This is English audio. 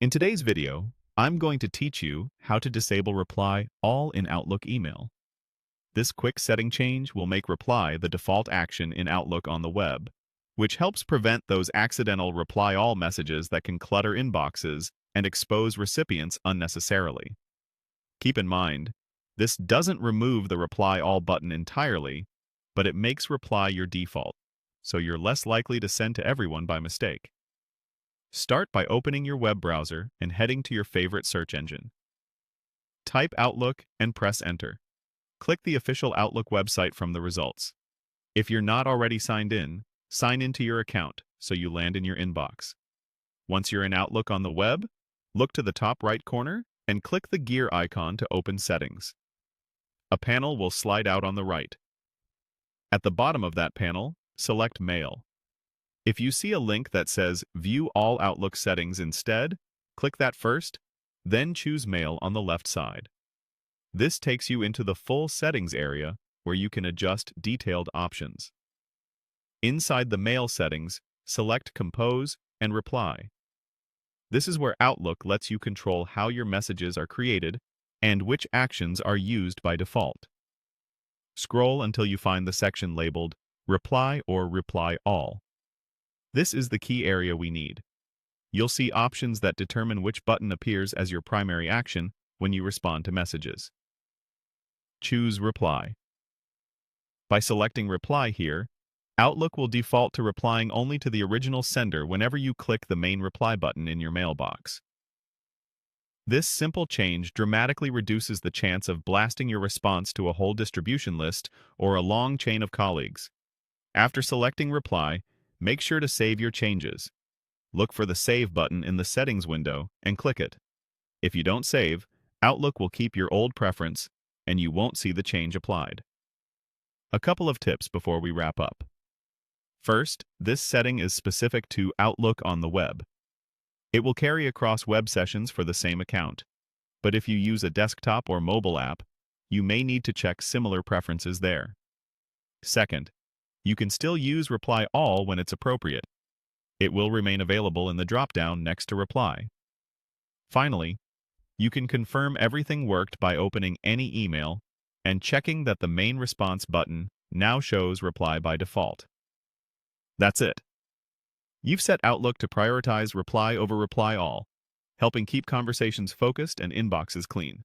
In today's video, I'm going to teach you how to disable Reply All in Outlook email. This quick setting change will make Reply the default action in Outlook on the web, which helps prevent those accidental Reply All messages that can clutter inboxes and expose recipients unnecessarily. Keep in mind, this doesn't remove the Reply All button entirely, but it makes Reply your default, so you're less likely to send to everyone by mistake. Start by opening your web browser and heading to your favorite search engine. Type Outlook and press Enter. Click the official Outlook website from the results. If you're not already signed in, sign into your account so you land in your inbox. Once you're in Outlook on the web, look to the top right corner and click the gear icon to open Settings. A panel will slide out on the right. At the bottom of that panel, select Mail. If you see a link that says View All Outlook Settings instead, click that first, then choose Mail on the left side. This takes you into the full settings area where you can adjust detailed options. Inside the Mail settings, select Compose and Reply. This is where Outlook lets you control how your messages are created and which actions are used by default. Scroll until you find the section labeled Reply or Reply All. This is the key area we need. You'll see options that determine which button appears as your primary action when you respond to messages. Choose Reply. By selecting Reply here, Outlook will default to replying only to the original sender whenever you click the main reply button in your mailbox. This simple change dramatically reduces the chance of blasting your response to a whole distribution list or a long chain of colleagues. After selecting Reply, make sure to save your changes. Look for the Save button in the Settings window and click it. If you don't save, Outlook will keep your old preference and you won't see the change applied. A couple of tips before we wrap up. First, this setting is specific to Outlook on the web. It will carry across web sessions for the same account, but if you use a desktop or mobile app, you may need to check similar preferences there. Second, you can still use Reply All when it's appropriate. It will remain available in the drop-down next to Reply. Finally, you can confirm everything worked by opening any email and checking that the main response button now shows Reply by default. That's it. You've set Outlook to prioritize Reply over Reply All, helping keep conversations focused and inboxes clean.